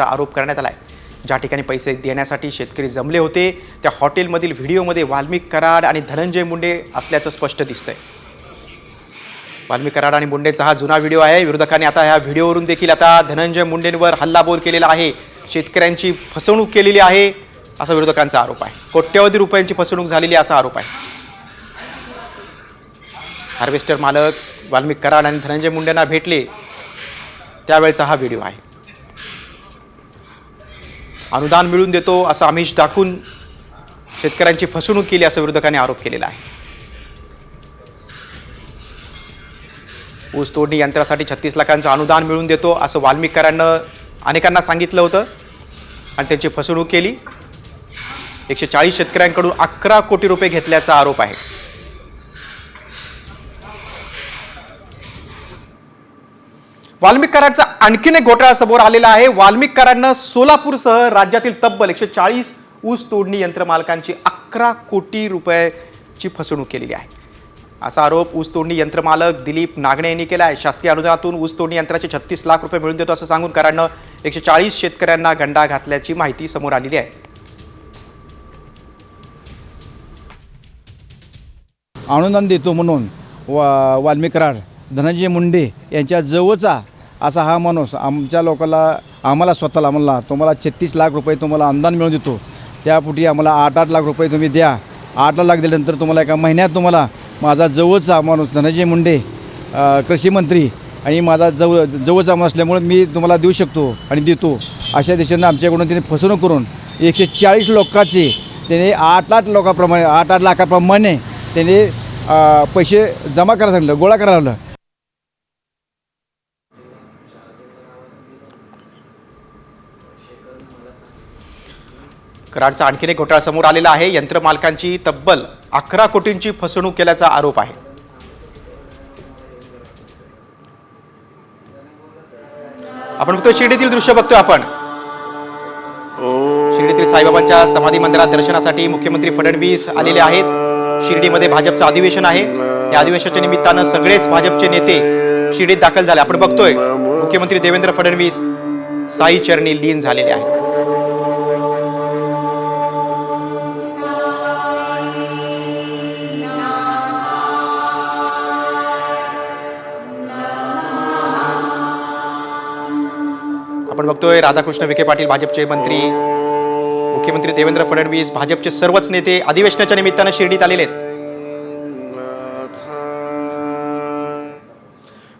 आरोप करण्यात आलाय। ज्या ठिकाणी पैसे देण्यासाठी शेतकरी जमले होते त्या हॉटेलमधील व्हिडिओमध्ये वाल्मिक कराड आणि धनंजय मुंडे असल्याचं स्पष्ट दिसतंय। वाल्मिक कराड आणि मुंडेंचा हा जुना व्हिडिओ आहे। विरोधकांनी आता या व्हिडिओवरून देखील आता धनंजय मुंडेंवर हल्लाबोल केलेला आहे, शेतकऱ्यांची फसवणूक केलेली आहे असा विरोधकांचा आरोप आहे। कोट्यवधी रुपयांची फसवणूक झालेली असा आरोप आहे। हार्वेस्टर मालक वाल्मिक कराड आणि धनंजय मुंडेंना भेटले त्यावेळचा हा व्हिडिओ आहे। अनुदान मिळून देतो असं आमिष दाखवून शेतकऱ्यांची फसवणूक केली असं विरोधकांनी आरोप केलेला आहे। ऊस तोडणी यंत्रासाठी 36 लाखांचं अनुदान मिळून देतो असं वाल्मिक कराडनं अनेकांना सांगितलं होतं आणि त्यांची फसवणूक केली। 140 शेतकऱ्यांकडून 11 कोटी रुपये घेतल्याचा आरोप आहे। वाल्मिक कराडचा आणखीन एक घोटाळा समोर आलेला आहे। वाल्मिक कराडनं सोलापूरसह राज्यातील तब्बल 140 ऊस तोडणी यंत्रमालकांची 11 कोटी रुपयाची फसवणूक केलेली आहे असा आरोप ऊस तोडणी यंत्रमालक दिलीप नागणे यांनी केला आहे। शासकीय अनुदानातून ऊस तोडणी यंत्राचे 36 लाख रुपये मिळून देतो असं सांगून कराडनं 140 शेतकऱ्यांना गंडा घातल्याची माहिती समोर आलेली आहे। अनुदान देतो म्हणून वाल्मिक कराड धनंजय मुंडे यांच्या जवळचा असा हा माणूस आम्हाला स्वतःला म्हणला तुम्हाला 36 लाख रुपये तुम्हाला अनुदान मिळून देतो, त्यापुढे आम्हाला 8-8 लाख रुपये तुम्ही द्या। 8 लाख दिल्यानंतर तुम्हाला एका महिन्यात तुम्हाला माझा जवळचा माणूस धनंजय मुंडे कृषी मंत्री आणि माझा जवळचा माणूस असल्यामुळे मी तुम्हाला देऊ शकतो आणि देतो अशा दिशेनं आमच्याकडून त्यांनी फसवणूक करून 140 लोकांचे त्याने 8-8 लोकांप्रमाणे 8-8 लाखाप्रमाणे त्याने पैसे जमा करायला सांगितलं, गोळा करायला लावलं। कराडचा आणखीन एक घोटाळा समोर आलेला आहे। यंत्रमालकांची तब्बल 11 कोटींची फसवणूक केल्याचा आरोप आहे। आपण बघतोय शिर्डीतील दृश्य बघतोय आपण शिर्डीतील साईबाबांच्या समाधी मंदिरात दर्शनासाठी मुख्यमंत्री फडणवीस आलेले आहेत। शिर्डीमध्ये भाजपचं अधिवेशन आहे। या अधिवेशनाच्या निमित्तानं सगळेच भाजपचे नेते शिर्डीत दाखल झाले। आपण बघतोय मुख्यमंत्री देवेंद्र फडणवीस साई चरणी लीन झालेले आहेत। आपण बघतोय राधाकृष्ण विखे पाटील भाजपचे मंत्री, मुख्यमंत्री देवेंद्र फडणवीस, भाजपचे सर्वच नेते अधिवेशनाच्या निमित्तानं शिर्डीत आलेले आहेत।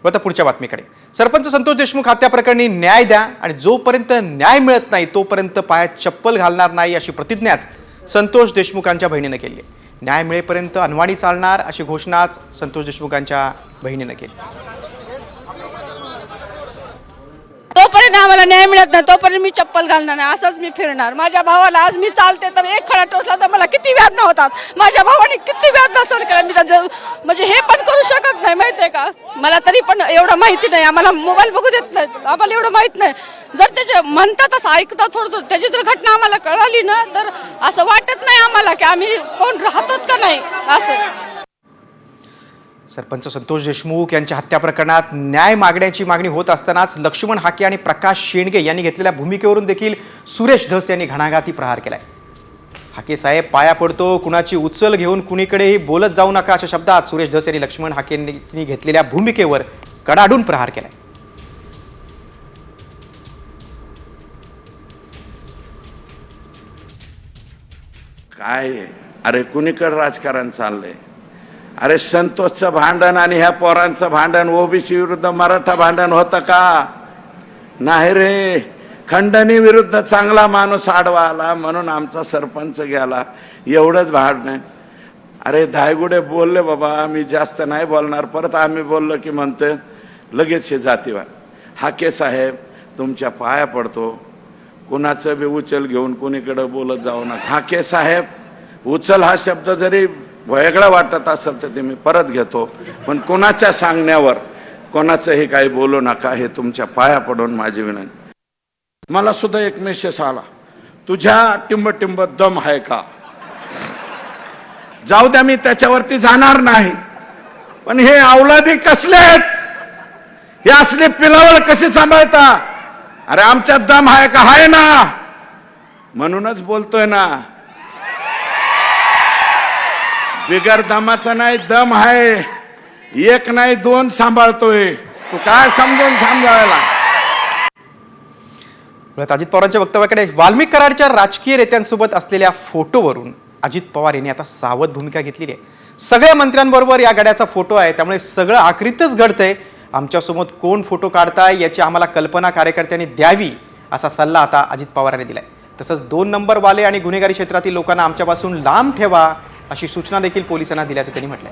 आता पुढच्या बातमीकडे। सरपंच संतोष देशमुख हत्या प्रकरणी न्याय द्या आणि जोपर्यंत न्याय मिळत नाही तोपर्यंत पायात चप्पल घालणार नाही अशी प्रतिज्ञाच संतोष देशमुखांच्या बहिणीनं केली आहे। न्याय मिळेपर्यंत अनवाणी चालणार अशी घोषणाच संतोष देशमुखांच्या बहिणीनं केली। तोपर्यंत आम्हाला न्याय मिळत नाही तोपर्यंत मी चप्पल घालणार नाही, असंच मी फिरणार। माझ्या भावाला आज मी चालते तर एक खडा टोचला तर मला किती वेदना होतात, माझ्या भावाने किती वेदना सहन केल्या। मी म्हणजे हे पण करू शकत नाही, माहिती आहे का मला, तरी पण एवढं माहिती नाही आम्हाला, मोबाईल बघू देत नाहीत आम्हाला, एवढं माहित नाही। जर त्याचे म्हणतात असं ऐकता थोडं त्याची जर घटना आम्हाला कळाली ना तर असं वाटत नाही आम्हाला की आम्ही कोण राहतोच का नाही असं। सरपंच संतोष देशमुख यांच्या हत्या प्रकरणात न्याय मागण्याची मागणी होत असतानाच लक्ष्मण हाके आणि प्रकाश शेंडगे यांनी घेतलेल्या भूमिकेवरून देखील सुरेश धस यांनी घणाघाती प्रहार केलाय। हाके साहेब पाया पडतो, कुणाची उचल घेऊन कुणीकडेही बोलत जाऊ नका अशा शब्दात सुरेश धस यांनी लक्ष्मण हाकेंनी घेतलेल्या भूमिकेवर कडाडून प्रहार केलाय। काय अरे कुणीकडे राजकारण चाललंय? अरे संतोषचं भांडण आणि ह्या पोरांचं भांडण ओबीसी विरुद्ध मराठा भांडण होतं का? नाही रे, खंडणी विरुद्ध चांगला माणूस आडवा आला म्हणून आमचा सरपंच गेला, एवढंच भांडण। अरे धायगुडे बोलले बाबा मी जास्त नाही बोलणार, परत आम्ही बोललो की म्हणतोय लगेच हे जातीवाद। हाके साहेब तुमच्या पाया पडतो, कुणाचं बी उचल घेऊन कुणीकडे बोलत जाऊ नका। हाके साहेब उचल हा शब्द जरी वेगळा वाटत असेल तर ते मी परत घेतो, पण कोणाच्या सांगण्यावर कोणाचंही काही बोलू नका, हे तुमच्या पाया पडून माझी विनंती। मला सुद्धा एक मेसेज आला, तुझ्या टिंब दम आहे का? जाऊ द्या मी त्याच्यावरती जाणार नाही, पण हे औलादी कसले आहेत, हे असले पिलावळ कसे सांभाळता? अरे आमच्यात दम आहे का? आहे ना, म्हणूनच बोलतोय ना. बिगर दमाचा नाही, दम आहे. एक नाही दोन सांभाळतोय. तू काय समजून सांभाळायला? अजित पवारांच्या वक्तव्याकडे वाल्मिक कराडच्या राजकीय नेत्यांसोबत असलेल्या फोटोवरून अजित पवार यांनी आता सावध भूमिका घेतलेली आहे. सगळ्या मंत्र्यांबरोबर या गड्याचा फोटो आहे, त्यामुळे सगळं आखरीतच घडतंय. आमच्यासोबत कोण फोटो काढताय याची आम्हाला कल्पना कार्यकर्त्यांनी द्यावी, असा सल्ला आता अजित पवारांनी दिलाय. तसंच 2 नंबरवाले आणि गुन्हेगारी क्षेत्रातील लोकांना आमच्यापासून लांब ठेवा, अशी सूचना देखील पोलिसांना दिल्याचं त्यांनी म्हटलंय.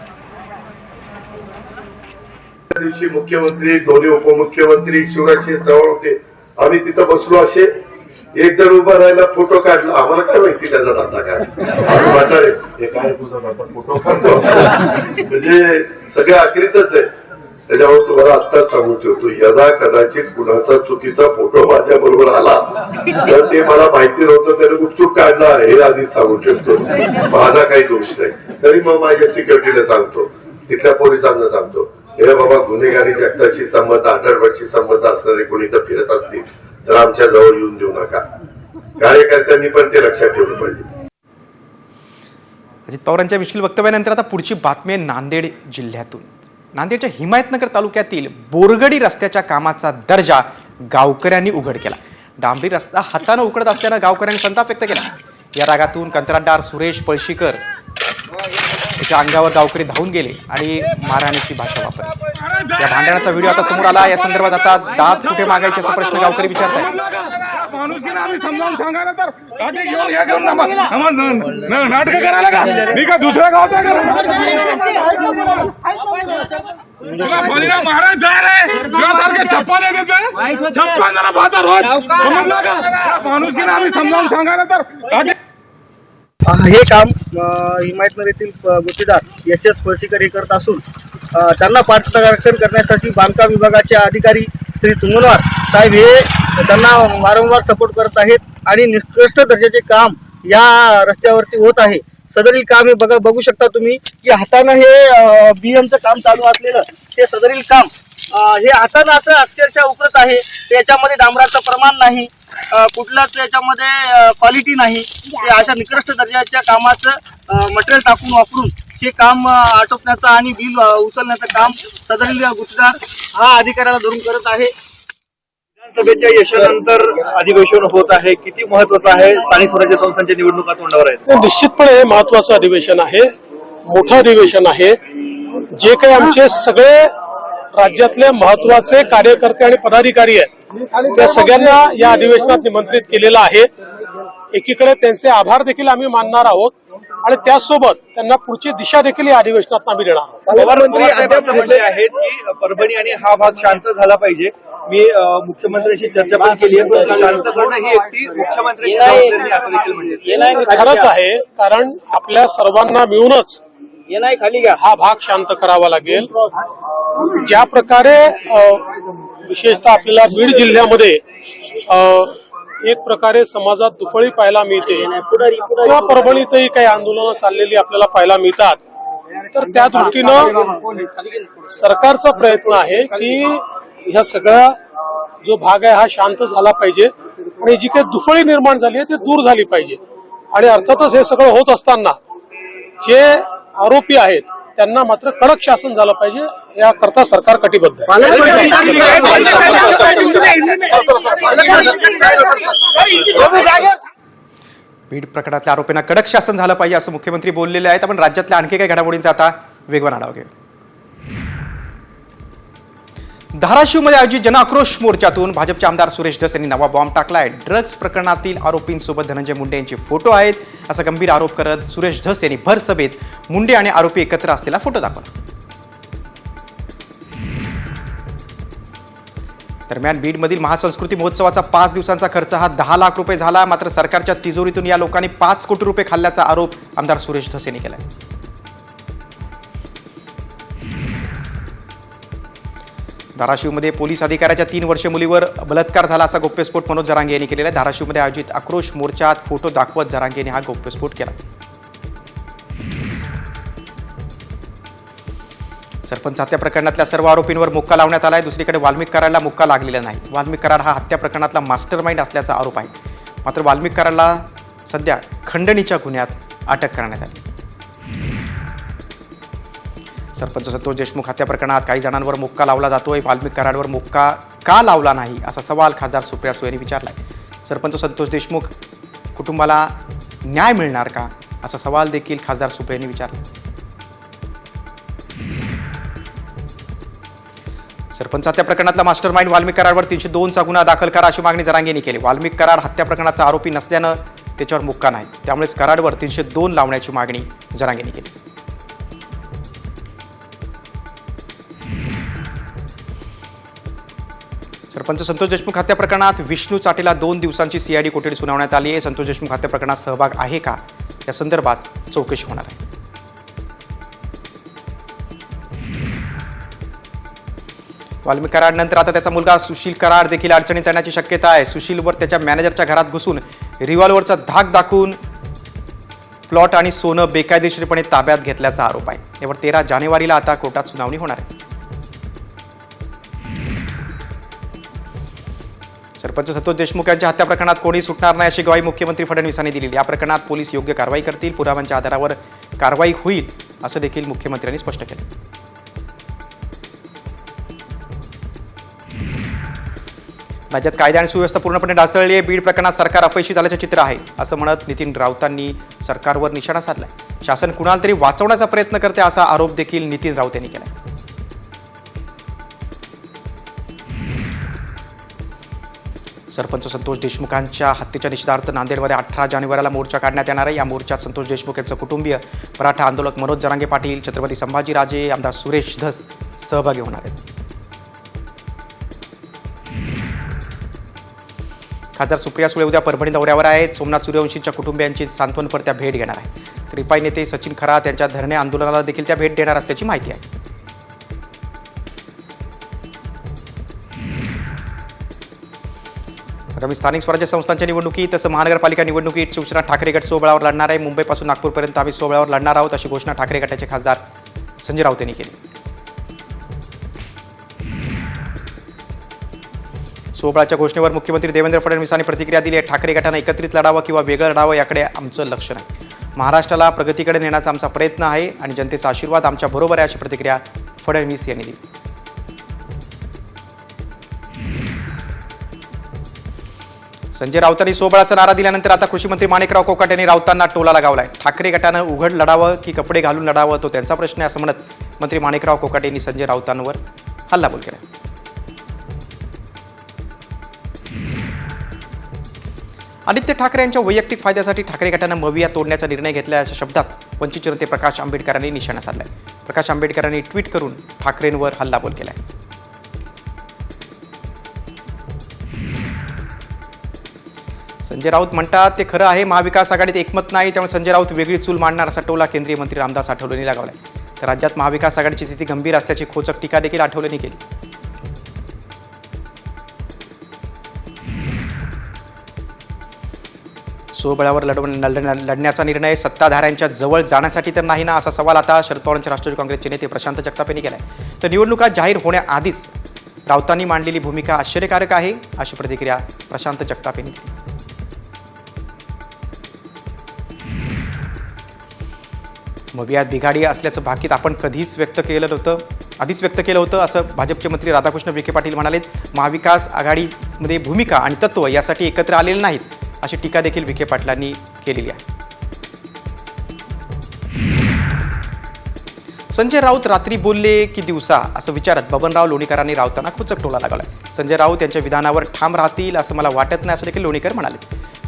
त्या दिवशी मुख्यमंत्री, दोन्ही उपमुख्यमंत्री शिवराजचे जवळ होते. आम्ही तिथं बसलो, असे एक जण उभा राहिला, फोटो काढला. आम्हाला काय माहिती त्याचा दाता काय, आम्ही म्हातारे, हे काय तुझा दाता फोटो काढतो. म्हणजे सगळ्या आखरीतच आहे. त्याच्यामुळे तुम्हाला आत्ताच सांगू ठेवतो, यदा कदाचित कुणाचा चुकीचा फोटो माझ्या बरोबर आला तर ते मला माहिती नव्हतं, त्याने गुपचूप काढला, हे आधीच सांगू ठेवतो. माझा काही दोष नाही. तरी मग माझ्या सिक्युरिटीला सांगतो, तिथल्या पोलिसांना सांगतो, हे बाबा गुन्हेगारी जगताशी संमत, अंडरवर्ल्डशी संमत असणारे कोणी तर फिरत असतील तर आमच्या जवळ येऊन देऊ नका. कार्यकर्त्यांनी पण ते लक्षात ठेवलं पाहिजे. अजित पवारांच्या मिश्किल वक्तव्यानंतर आता पुढची बातमी आहे नांदेड जिल्ह्यातून. नांदेडच्या हिमायतनगर तालुक्यातील बोरगडी रस्त्याच्या कामाचा दर्जा गावकऱ्यांनी उघड केला. डांबरी रस्ता हातानं उकडत असल्यानं गावकऱ्यांनी संताप व्यक्त केला. या रागातून कंत्राटदार सुरेश पळशीकर त्याच्या अंगावर गावकरी धावून गेले आणि मारहाणीची भाषा वापरली. या भांडणाचा व्हिडिओ आता समोर आला. या संदर्भात आता दात कुठे मागायचे असा प्रश्न गावकरी विचारतायत. नाटक करायला का मी का दुसऱ्या गावचा महाराज जा रे सारखे छप्पन येते, छप्पन जरा पाहता रोज समजला का? माणूस की आम्ही समजावून सांगायला तर हे काम हिमायतनगर येथील गुत्तेदार SS पळशीकर हे करत असून त्यांना पाठराखण करण्यासाठी बांधकाम विभागाचे अधिकारी श्री तुंगनवार साहेब हे त्यांना वारंवार सपोर्ट करत आहेत आणि निकृष्ट दर्जाचे काम या रस्त्यावरती होत आहे. सदरील काम हे बघू शकता तुम्ही की हातानं हे BMचं काम चालू असलेलं ते सदरील काम हे हातानं असं अक्षरशः उकरत आहे. त्याच्यामध्ये डांबराचं प्रमाण नाही, कुठलाच याच्यामध्ये क्वालिटी नाही. अशा निकृष्ट दर्जाच्या कामाचं मटेरियल टाकून वापरून हे काम आटोपण्याचं आणि बिल उचलण्याचं काम सदरील गुत्तेदार हा अधिकाऱ्याला धरून करत आहे. विधानसभेच्या यशानंतर अधिवेशन होत आहे, किती महत्वाचं आहे? स्थानिक स्वराज्य संस्थांच्या निवडणुका तोंडावर आहेत. निश्चितपणे महत्वाचं अधिवेशन आहे, मोठं अधिवेशन आहे. जे काही आमचे सगळे राज्यातले महत्वाचे कार्यकर्ते आणि पदाधिकारी आहेत त्या सगळ्यांना या अधिवेशनात निमंत्रित केलेलं आहे. एकीकडे त्यांचे आभार देखील आम्ही मानणार आहोत आणि त्याचसोबत त्यांना पुढची दिशा देखील या अधिवेशनात आम्ही देणार आहोत. पवार मंत्री असं म्हणले आहेत की परभणी आणि हा भाग शांत झाला पाहिजे. मी मुख्यमंत्र्यांशी चर्चा पण केली आहे, पण शांत करणं ही एकटी मुख्यमंत्र्यांची जबाबदारी असं देखील म्हणले. खरंच आहे, कारण आपल्या सर्वांना मिळूनच हा भाग शांत करावा लागेल. ज्या प्रकारे विशेषतः आपल्याला बीड जिल्ह्यामध्ये एक प्रकारे समाजात दुफळी पाहायला मिळते किंवा परभणीतही काही आंदोलनं चाललेली आपल्याला पाहायला मिळतात, तर त्या दृष्टीनं सरकारचा प्रयत्न आहे की ह्या सगळा जो भाग आहे हा शांत झाला पाहिजे आणि जी काही दुफळी निर्माण झाली आहे ती दूर झाली पाहिजे. आणि अर्थातच हे सगळं होत असताना जे आरोपी आहेत त्यांना मात्र कडक शासन झालं पाहिजे, याकरता सरकार कटिबद्ध आहे. बीड प्रकरणातल्या आरोपींना कडक शासन झालं पाहिजे असं मुख्यमंत्री बोललेले आहेत. आपण राज्यातल्या आणखी काही घडामोडींचा आता वेगवान आढावा घेऊ. धाराशिवमध्ये आयोजित जनआक्रोश मोर्चातून भाजपचे आमदार सुरेश धस यांनी नवा बॉम्ब टाकलाय. ड्रग्ज प्रकरणातील आरोपींसोबत धनंजय मुंडे यांचे फोटो आहेत असा गंभीर आरोप करत सुरेश धस यांनी भर सभेत मुंडे आणि आरोपी एकत्र असलेला फोटो दाखवला. दरम्यान बीडमधील महासंस्कृती महोत्सवाचा 5 दिवसांचा खर्च हा 10 लाख रुपये झाला. मात्र सरकारच्या तिजोरीतून या लोकांनी 5 कोटी रुपये खाल्ल्याचा आरोप आमदार सुरेश धस यांनी केलाय. धाराशिवमध्ये पोलीस अधिकाऱ्याच्या 3 वर्षीय मुलीवर बलात्कार झाला असा गौप्यस्फोट मनोज जरांगे यांनी केलेला आहे. धाराशिवमध्ये आयोजित आक्रोश मोर्चात फोटो दाखवत जरांगे यांनी हा गौप्यस्फोट केला. सरपंच हत्या प्रकरणातल्या सर्व आरोपींवर मुक्का लावण्यात आला आहे. दुसरीकडे वाल्मिक कराडला मुक्का लागलेला नाही. वाल्मिक कराड हा हत्या प्रकरणातला मास्टर माइंड असल्याचा आरोप आहे. मात्र वाल्मिक कराडला सध्या खंडणीच्या गुन्ह्यात अटक करण्यात आली. सरपंच संतोष देशमुख हत्या प्रकरणात काही जणांवर मुक्का लावला जातोय. वाल्मिक कराडवर मुक्का का लावला नाही असा सवाल खासदार सुप्रिया सुळे यांनी विचारलाय. सरपंच संतोष देशमुख कुटुंबाला न्याय मिळणार का असा सवाल देखील खासदार सुप्रिया यांनी विचारला. सरपंच हत्या प्रकरणातला मास्टर माइंड वाल्मिक कराडवर 302चा गुन्हा दाखल करा अशी मागणी जरांगेंनी केली. वाल्मिक कराड हत्या प्रकरणाचा आरोपी नसल्यानं त्याच्यावर मुक्का नाही, त्यामुळेच कराडवर 302 लावण्याची मागणी जरांगेंनी केली. सरपंच संतोष देशमुख हत्या प्रकरणात विष्णू चाटेला 2 दिवसांची सीआयडी कोठडी सुनावण्यात आली आहे. संतोष देशमुख हत्या प्रकरणात सहभाग आहे का या संदर्भात चौकशी होणार आहे. वाल्मिक कराड नंतर आता त्याचा मुलगा सुशील कराड देखील अडचणीत येण्याची शक्यता आहे. सुशीलवर त्याच्या मॅनेजरच्या घरात घुसून रिव्हॉल्व्हरचा धाक दाखवून प्लॉट आणि सोनं बेकायदेशीरपणे ताब्यात घेतल्याचा आरोप आहे. यावर 13 जानेवारीला आता कोर्टात सुनावणी होणार आहे. सरपंच संतोष देशमुख यांच्या हत्या प्रकरणात कोणी सुटणार नाही अशी ग्वाही मुख्यमंत्री फडणवीसांनी दिली. या प्रकरणात पोलीस योग्य कारवाई करतील, पुराव्यांच्या आधारावर कारवाई होईल असं देखील मुख्यमंत्र्यांनी स्पष्ट केलं. राज्यात कायदा आणि सुव्यवस्था पूर्णपणे ढासळली आहे. बीड प्रकरणात सरकार अपयशी झाल्याचं चित्र आहे असं म्हणत नितीन राऊतांनी सरकारवर निशाणा साधलाय. शासन कुणाला तरी वाचवण्याचा प्रयत्न करते असा आरोप देखील नितीन राऊत यांनी केलाय. सरपंच संतोष देशमुखांच्या हत्येच्या निषेधार्थ नांदेडमध्ये 18 जानेवारीला मोर्चा काढण्यात येणार आहे. या मोर्चात संतोष देशमुख यांचं कुटुंबीय, मराठा आंदोलक मनोज जरांगे पाटील, छत्रपती संभाजीराजे, आमदार सुरेश धस सहभागी होणार आहेत. खासदार सुप्रिया सुळे उद्या परभणी दौऱ्यावर आहेत. सोमनाथ सूर्यवंशींच्या कुटुंबियांची सांत्वनपर त्या भेट घेणार आहेत. तर रिपाई नेते सचिन खरात यांच्या धरणे आंदोलनाला देखील त्या भेट देणार असल्याची माहिती आहे. आगामी स्थानिक स्वराज्य संस्थांच्या निवडणुकीत तसं महानगरपालिका निवडणुकीत शिवसेना ठाकरे गट सोबळावर लढणार आहे. मुंबईपासून नागपूरपर्यंत आम्ही सोबळावर लढणार आहोत अशी घोषणा ठाकरे गटाचे खासदार संजय राऊत यांनी केली. सोबळाच्या घोषणेवर मुख्यमंत्री देवेंद्र फडणवीसांनी प्रतिक्रिया दिली आहे. ठाकरे गटानं एकत्रित लढावं किंवा वेगळं लढावं याकडे आमचं लक्ष नाही. महाराष्ट्राला प्रगतीकडे नेण्याचा आमचा प्रयत्न आहे आणि जनतेचा आशीर्वाद आमच्या बरोबर आहे अशी प्रतिक्रिया फडणवीस यांनी दिली. संजय राऊतांनी सोबळाचा नारा दिल्यानंतर आता कृषी मंत्री माणिकराव कोकाटे यांनी राऊतांना टोला लगावलाय. ठाकरे गटानं उघड लढावं की कपडे घालून लढावं तो त्यांचा प्रश्न आहे असं म्हणत मंत्री माणिकराव कोकाटे यांनी संजय राऊतांवर हल्लाबोल केला. आदित्य ठाकरे यांच्या वैयक्तिक फायद्यासाठी ठाकरे गटानं मविया तोडण्याचा निर्णय घेतला अशा शब्दात वंचित जनते प्रकाश आंबेडकरांनी निशाणा साधलाय. प्रकाश आंबेडकरांनी ट्विट करून ठाकरेंवर हल्लाबोल केलाय. संजय राऊत म्हणतात ते खरं आहे, महाविकास आघाडीत एकमत नाही, त्यामुळे संजय राऊत वेगळी चूल मांडणार असा टोला केंद्रीय मंत्री रामदास आठवले यांनी लगावलाय. तर राज्यात महाविकास आघाडीची स्थिती गंभीर असल्याची खोचक टीका देखील आठवले यांनी केली. सोबळावर लढण्याचा निर्णय सत्ताधाऱ्यांच्या जवळ जाण्यासाठी तर नाही ना असा सवाल आता शरद पवारांचे राष्ट्रवादी काँग्रेसचे नेते प्रशांत जगताप यांनी केलाय. तर निवडणुका जाहीर होण्याआधीच राऊतांनी मांडलेली भूमिका आश्चर्यकारक आहे अशी प्रतिक्रिया प्रशांत जगताप यांनी दिली. मवियात बिघाडी असल्याचं भाकीत आपण कधीच आधीच व्यक्त केलं होतं असं भाजपचे मंत्री राधाकृष्ण विखे पाटील म्हणालेत. महाविकास आघाडीमध्ये भूमिका आणि तत्व यासाठी एकत्र आलेले नाहीत अशी टीका देखील विखे पाटलांनी केलेली आहे. संजय राऊत रात्री बोलले की दिवसा असं विचारत बबनराव लोणीकरांनी राऊतांना खोचक टोला लगावलाय. संजय राऊत यांच्या विधानावर ठाम राहतील असं मला वाटत नाही असं देखील लोणीकर म्हणाले.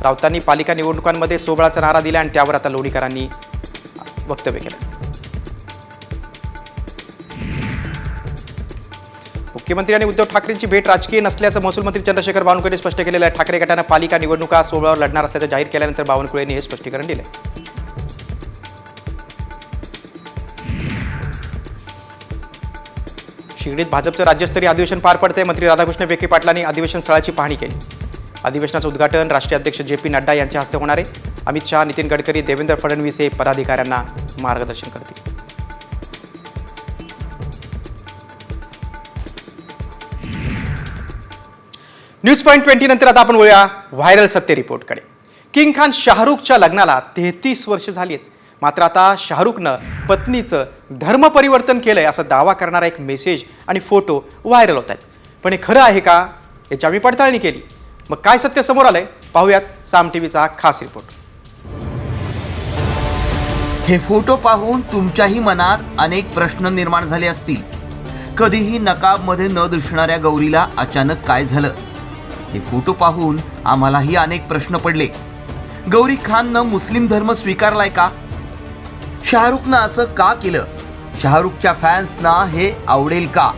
राऊतांनी पालिका निवडणुकांमध्ये सोबळाचा नारा दिला आणि त्यावर आता लोणीकरांनी वक्तव्य केलं. मुख्यमंत्री आणि उद्धव ठाकरेंची भेट राजकीय नसल्याचं महसूल मंत्री चंद्रशेखर बावनकुळे स्पष्ट केलेलं आहे. ठाकरे गटानं पालिका निवडणुका सोबळावर लढणार असल्याचं जाहीर केल्यानंतर बावनकुळे यांनी हे स्पष्टीकरण दिलं. शिर्डीत भाजपचं राज्यस्तरीय अधिवेशन पार पडतंय. मंत्री राधाकृष्ण विखे पाटलांनी अधिवेशन स्थळाची पाहणी केली. अधिवेशनाचं उद्घाटन राष्ट्रीय अध्यक्ष JP नड्डा यांच्या हस्ते होणार आहे. अमित शहा, नितीन गडकरी, देवेंद्र फडणवीस हे पदाधिकाऱ्यांना मार्गदर्शन करतील. न्यूज पॉइंट 20 नंतर आता आपण वळूया व्हायरल सत्य रिपोर्टकडे. किंग खान शाहरुखच्या लग्नाला 33 वर्ष झाली आहेत. मात्र आता शाहरुखनं पत्नीचं धर्म परिवर्तन केलंय असा दावा करणारा एक मेसेज आणि फोटो व्हायरल होत आहेत. पण हे खरं आहे का याची आम्ही पडताळणी केली. मग काय सत्य समोर आलंय पाहूयात साम टीव्हीचा हा खास रिपोर्ट. हे फोटो पाहून तुमच्याही मनात अनेक प्रश्न निर्माण झाले असतील. कधीही नकाबमध्ये न दिसणाऱ्या गौरीला अचानक काय झालं? हे फोटो पाहून आम्हालाही अनेक प्रश्न पडले. गौरी खाननं मुस्लिम धर्म स्वीकारलाय का? शाहरुखनं असं का केलं? शाहरुखच्या फॅन्सना हे आवडेल का?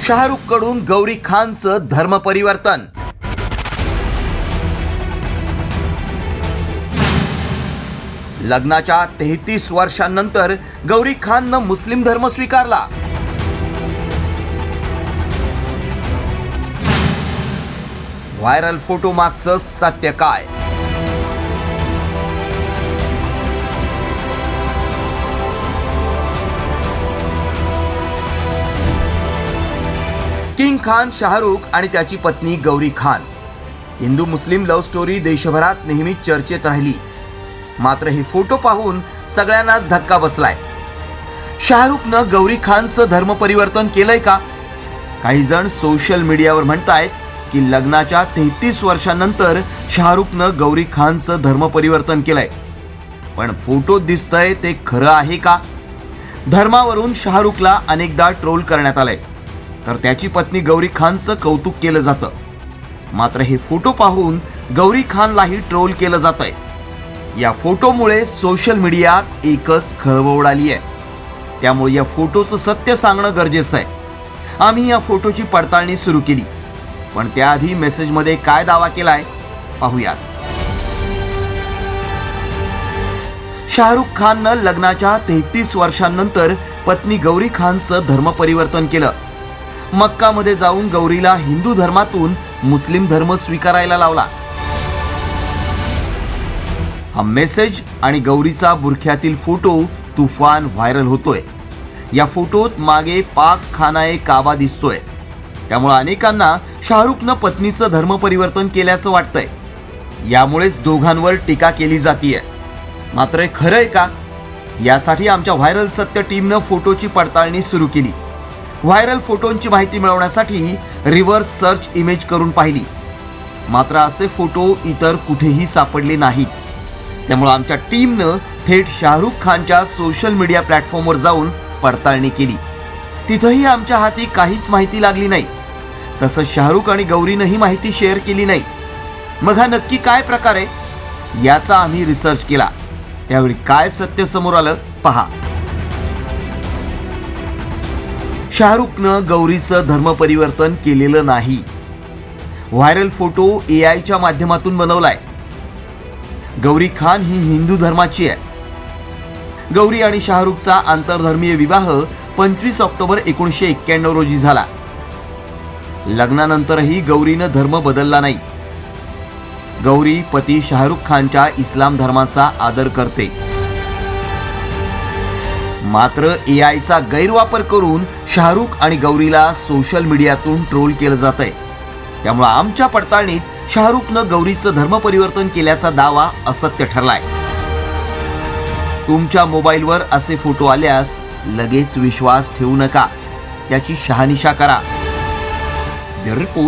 शाहरुख कडून गौरी खानचं धर्म परिवर्तन. लग्नाच्या 33 वर्षांनंतर गौरी खाननं मुस्लिम धर्म स्वीकारला. व्हायरल फोटो मागचं सत्य काय? किंग खान शाहरुख आणि त्याची पत्नी गौरी खान. हिंदू मुस्लिम लव्ह स्टोरी देशभरात नेहमीच चर्चेत राहिली. मात्र हे फोटो पाहून सगळ्यांनाच धक्का बसलाय. शाहरुखनं गौरी खानचं धर्म परिवर्तन केलंय का? काही जण सोशल मीडियावर म्हणतायत की लग्नाच्या 33 वर्षांनंतर शाहरुखनं गौरी खानचं धर्म परिवर्तन केलंय. पण फोटोत दिसतंय ते खरं आहे का? धर्मावरून शाहरुखला अनेकदा ट्रोल करण्यात आलंय, तर त्याची पत्नी गौरी खानचं कौतुक केलं जातं. मात्र हे फोटो पाहून गौरी खानलाही ट्रोल केलं जातंय. या फोटोमुळे सोशल मीडियात एकच खळबळ उडाली आहे. त्यामुळे या फोटोचं सत्य सांगणं गरजेचं आहे. आम्ही या फोटोची पडताळणी सुरू केली. पण त्याआधी मेसेजमध्ये काय दावा केलाय पाहूयात. शाहरुख खाननं लग्नाच्या 33 वर्षांनंतर पत्नी गौरी खानचं धर्म परिवर्तन केलं. मक्कामध्ये जाऊन गौरीला हिंदू धर्मातून मुस्लिम धर्म स्वीकारायला लावला. हा मेसेज आणि गौरीचा बुरख्यातील फोटो तुफान व्हायरल होतोय. या फोटोत मागे पाक खानाए काबा दिसतोय. त्यामुळे अनेकांना शाहरुखनं पत्नीचं धर्म परिवर्तन केल्याचं वाटतंय. यामुळेच दोघांवर टीका केली जातीये. मात्र हे खरं आहे का? यासाठी आमच्या व्हायरल सत्य टीमनं फोटोची पडताळणी सुरू केली. व्हायरल फोटोंची माहिती मिळवण्यासाठी रिव्हर्स सर्च इमेज करून पाहिली. मात्र असे फोटो इतर कुठेही सापडले नाहीत. त्यामुळे आमच्या टीमनं थेट शाहरुख खानच्या सोशल मीडिया प्लॅटफॉर्मवर जाऊन पडताळणी केली. तिथंही आमच्या हाती काहीच माहिती लागली नाही. तसंच शाहरुख आणि गौरीनंही माहिती शेअर केली नाही. मग हा नक्की काय प्रकार आहे याचा आम्ही रिसर्च केला. त्यावेळी काय सत्य समोर आलं पहा. शाहरुखनं गौरीचं धर्म परिवर्तन केलेलं नाही. व्हायरल फोटो AIच्या माध्यमातून बनवलाय. गौरी खान ही हिंदू धर्माची आहे. गौरी आणि शाहरुखचा आंतरधर्मीय विवाह 25 ऑक्टोबर 1991 रोजी झाला. लग्नानंतरही गौरीनं धर्म बदलला नाही. गौरी पती शाहरुख खानच्या इस्लाम धर्माचा आदर करते. मात्र AIचा गैरवापर करून शाहरुख आणि गौरीला सोशल मीडियातून ट्रोल केलं जातंय. त्यामुळे आमच्या पडताळणीत शाहरुखनं गौरीचं धर्म परिवर्तन केल्याचा दावा असत्य ठरलाय. तुमच्या मोबाईलवर असे फोटो आल्यास लगेच विश्वास ठेवू नका. त्याची शहानिशा करा. Bureau report